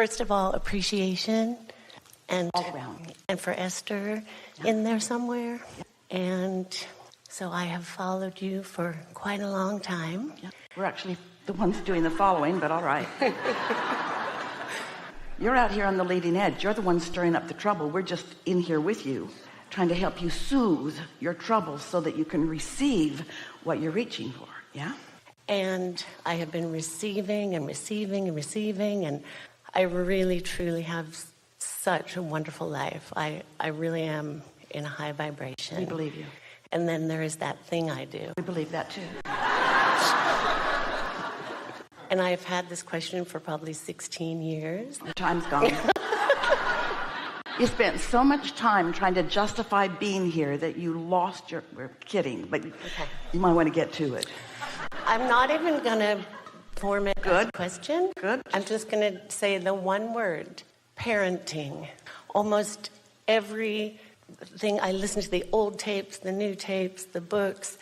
First of all, appreciation and all around. And for Esther in there somewhere. And so I have followed you for quite a long time. We're actually the ones doing the following, but all right. You're out here on the leading edge. You're the one stirring up the trouble. We're just in here with you, trying to help you soothe your troubles so that you can receive what you're reaching for. Yeah? And I have been receiving and receiving and receiving, and I really, truly have such a wonderful life. I really am in a high vibration. We believe you. And then there is that thing I do. We believe that too. And I've had this question for probably 16 years. The time's gone. You spent so much time trying to justify being here that you lost your... We're kidding, but you might want to get to it. I'm not even going to form it as a question. Good. I'm just going to say the one word, parenting. Almost everything, I listen to the old tapes, the new tapes, the books.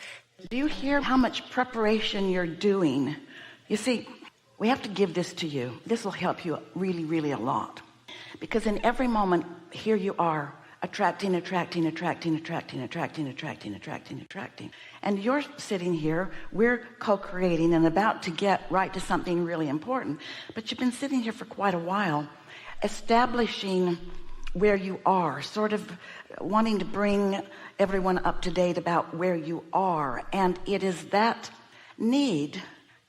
Do you hear how much preparation you're doing? You see, we have to give this to you. This will help you really, really a lot. Because in every moment, here you are, attracting. And you're sitting here, we're co-creating and about to get right to something really important. But you've been sitting here for quite a while, establishing where you are, sort of wanting to bring everyone up to date about where you are. And it is that need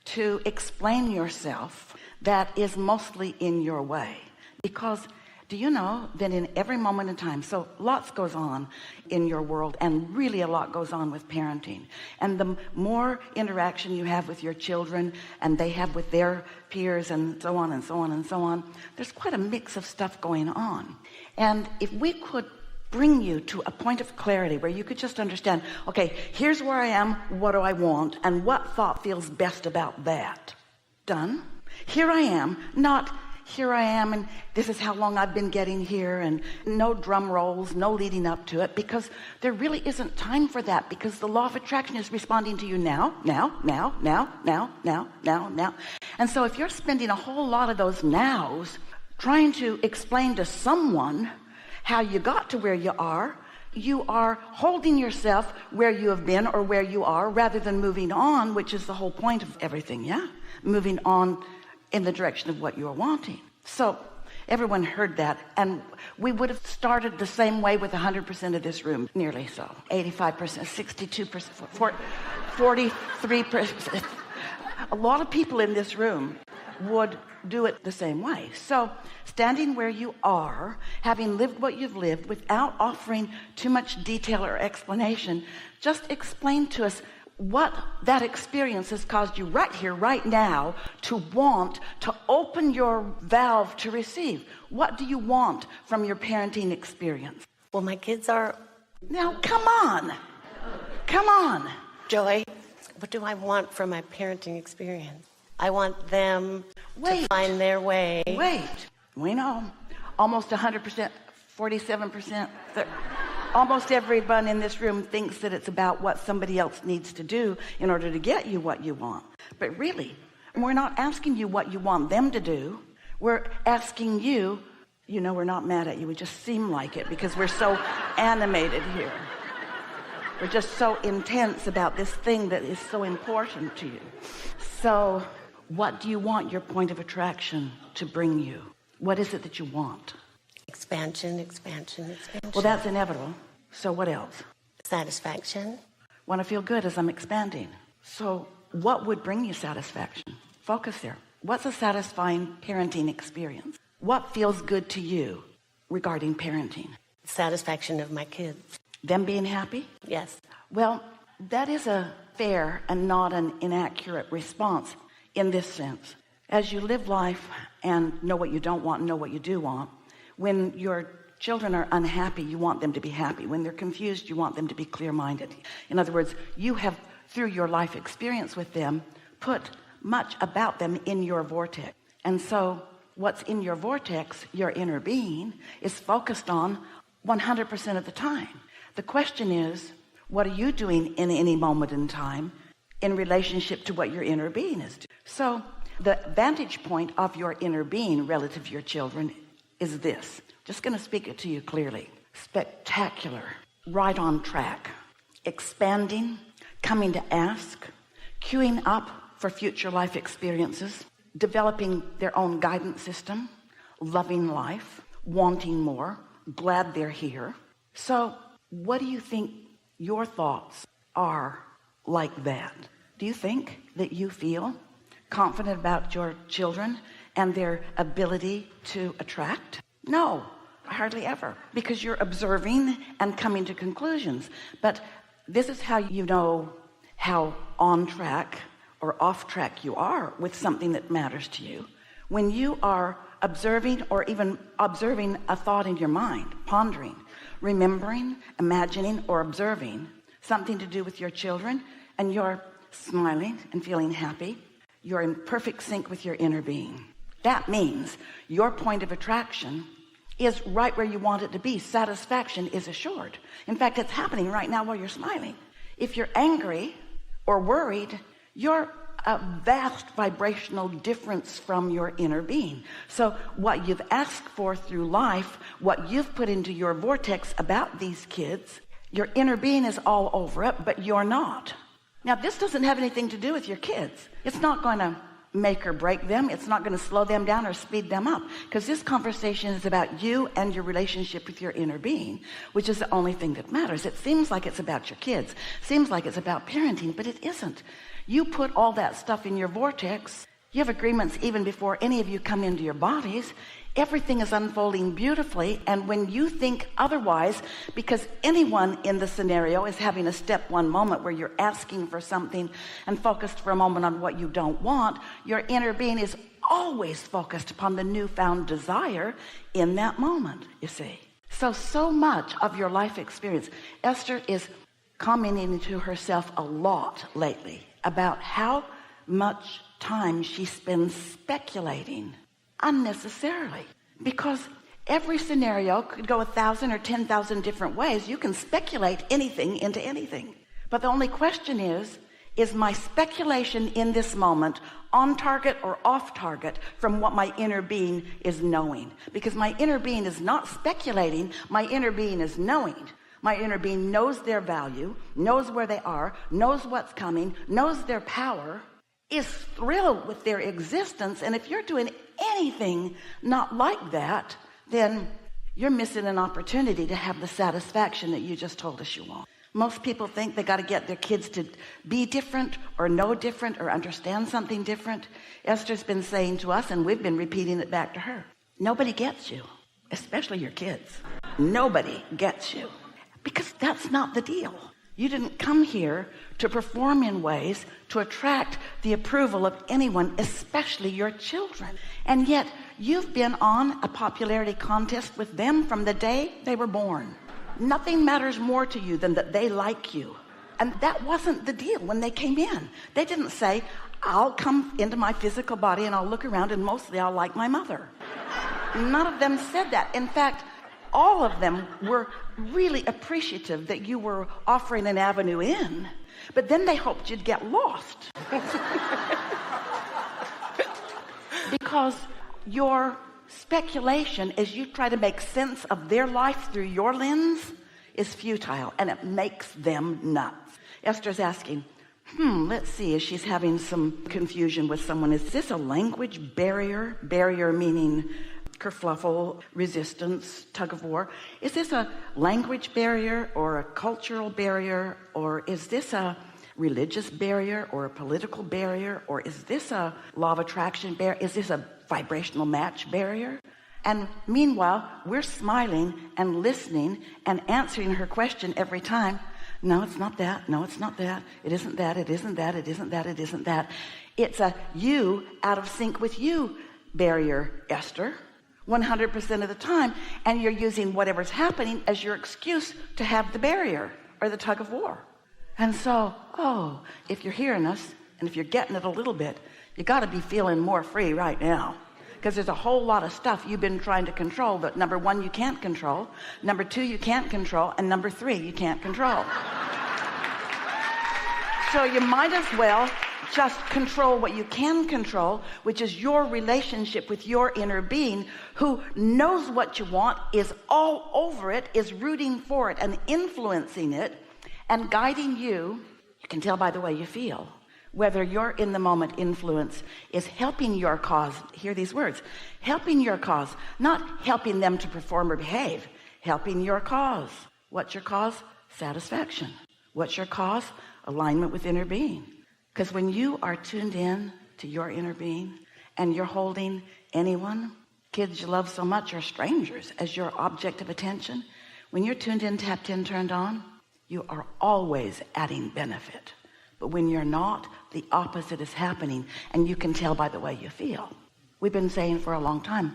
to explain yourself that is mostly in your way. Because do you know that in every moment in time, so lots goes on in your world, and really a lot goes on with parenting. And the more interaction you have with your children and they have with their peers and so on and so on and so on, there's quite a mix of stuff going on. And if we could bring you to a point of clarity where you could just understand, okay, here's where I am, what do I want, and what thought feels best about that. Done. Here I am, not here I am and this is how long I've been getting here, and no drum rolls, no leading up to it, because there really isn't time for that, because the law of attraction is responding to you now. And so if you're spending a whole lot of those nows trying to explain to someone how you got to where you are holding yourself where you have been or where you are, rather than moving on, which is the whole point of everything. Moving on in the direction of what you're wanting. So everyone heard that, and we would have started the same way with 100% of this room, nearly so. 85%, 62%, 43%. A lot of people in this room would do it the same way. So standing where you are, having lived what you've lived, without offering too much detail or explanation, just explain to us what that experience has caused you right here, right now, to want to open your valve to receive. What do you want from your parenting experience? Well, my kids are... Now, come on. Joy, what do I want from my parenting experience? I want them to find their way. We know. Almost 100%, 47%, almost everyone in this room thinks that it's about what somebody else needs to do in order to get you what you want. But really, we're not asking you what you want them to do. We're asking you, we're not mad at you. We just seem like it because we're so animated here. We're just so intense about this thing that is so important to you. So what do you want your point of attraction to bring you? What is it that you want? Expansion. Well, that's inevitable. So what else? Satisfaction. Want to feel good as I'm expanding. So what would bring you satisfaction? Focus there. What's a satisfying parenting experience? What feels good to you regarding parenting? Satisfaction of my kids. Them being happy? Yes. Well, that is a fair and not an inaccurate response in this sense. As you live life and know what you don't want and know what you do want, when your children are unhappy, you want them to be happy. When they're confused, you want them to be clear-minded. In other words, you have, through your life experience with them, put much about them in your vortex. And so what's in your vortex, your inner being, is focused on 100% of the time. The question is, what are you doing in any moment in time in relationship to what your inner being is doing? So the vantage point of your inner being relative to your children is this. Just going to speak it to you clearly. Spectacular, right on track, expanding, coming to ask, queuing up for future life experiences, developing their own guidance system, loving life, wanting more, glad they're here. So what do you think your thoughts are like that? Do you think that you feel confident about your children and their ability to attract? No, hardly ever, because you're observing and coming to conclusions. But this is how you know how on track or off track you are with something that matters to you. When you are observing, or even observing a thought in your mind, pondering, remembering, imagining, or observing something to do with your children, and you're smiling and feeling happy, you're in perfect sync with your inner being. That means your point of attraction is right where you want it to be. Satisfaction is assured. In fact, it's happening right now while you're smiling. If you're angry or worried, you're a vast vibrational difference from your inner being. So what you've asked for through life, what you've put into your vortex about these kids, your inner being is all over it, but you're not. Now, this doesn't have anything to do with your kids. It's not going to make or break them. It's not going to slow them down or speed them up, because this conversation is about you and your relationship with your inner being, which is the only thing that matters. It seems like it's about your kids, seems like it's about parenting, but it isn't. You put all that stuff in your vortex. You have agreements even before any of you come into your bodies. Everything is unfolding beautifully, and when you think otherwise, because anyone in the scenario is having a step one moment where you're asking for something and focused for a moment on what you don't want, your inner being is always focused upon the newfound desire in that moment, you see. So much of your life experience, Esther is commenting to herself a lot lately about how much time she spends speculating unnecessarily, because every scenario could go 1,000 or 10,000 different ways. You can speculate anything into anything, but the only question is my speculation in this moment on target or off target from what my inner being is knowing? Because my inner being is not speculating, my inner being is knowing. My inner being knows their value, knows where they are, knows what's coming, knows their power, is thrilled with their existence. And if you're doing anything not like that, then you're missing an opportunity to have the satisfaction that you just told us you want. Most people think they got to get their kids to be different or know different or understand something different. Esther's been saying to us, and we've been repeating it back to her, nobody gets you, especially your kids. Nobody gets you, because that's not the deal. You didn't come here to perform in ways to attract the approval of anyone, especially your children. And yet you've been on a popularity contest with them from the day they were born. Nothing matters more to you than that they like you. And that wasn't the deal when they came in. They didn't say, I'll come into my physical body and I'll look around and mostly I'll like my mother. None of them said that. In fact, all of them were really appreciative that you were offering an avenue in, but then they hoped you'd get lost. Because your speculation as you try to make sense of their life through your lens is futile, and it makes them nuts. Esther's asking, let's see, as she's having some confusion with someone, is this a language barrier? Barrier meaning kerfluffle, resistance, tug of war. Is this a language barrier or a cultural barrier, or is this a religious barrier or a political barrier, or is this a law of attraction barrier? Is this a vibrational match barrier? And meanwhile, we're smiling and listening and answering her question every time. No, it's not that. No, it's not that. It isn't that. It isn't that. It isn't that. It isn't that. It's a you out of sync with you barrier, Esther. 100% of the time, and you're using whatever's happening as your excuse to have the barrier or the tug of war. And so, if you're hearing us and if you're getting it a little bit, you got to be feeling more free right now, because there's a whole lot of stuff you've been trying to control that, number one, you can't control, number two, you can't control, and number three, you can't control. So you might as well just control what you can control, which is your relationship with your inner being, who knows what you want, is all over it, is rooting for it and influencing it and guiding you. You can tell by the way you feel whether your in the moment influence is helping your cause. Hear these words: helping your cause, not helping them to perform or behave. Helping your cause. What's your cause? Satisfaction. What's your cause? Alignment with inner being. Because when you are tuned in to your inner being and you're holding anyone, kids you love so much or strangers, as your object of attention, when you're tuned in, tapped in, turned on, you are always adding benefit. But when you're not, the opposite is happening, and you can tell by the way you feel. We've been saying for a long time,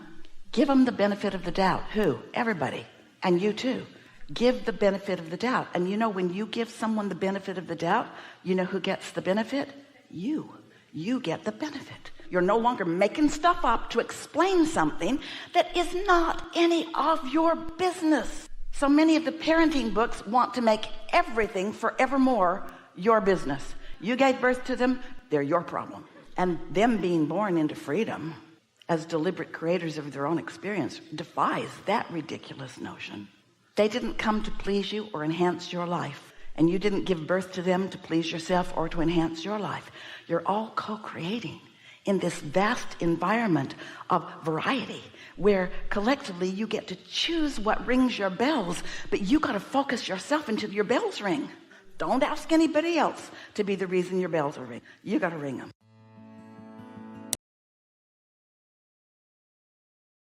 give them the benefit of the doubt. Who? Everybody. And you too. Give the benefit of the doubt. And you know, when you give someone the benefit of the doubt, you know who gets the benefit? You. You get the benefit. You're no longer making stuff up to explain something that is not any of your business. So many of the parenting books want to make everything forevermore your business. You gave birth to them, they're your problem. And them being born into freedom as deliberate creators of their own experience defies that ridiculous notion. They didn't come to please you or enhance your life, and you didn't give birth to them to please yourself or to enhance your life. You're all co-creating in this vast environment of variety, where collectively you get to choose what rings your bells, but you got to focus yourself until your bells ring. Don't ask anybody else to be the reason your bells are ringing. You got to ring them.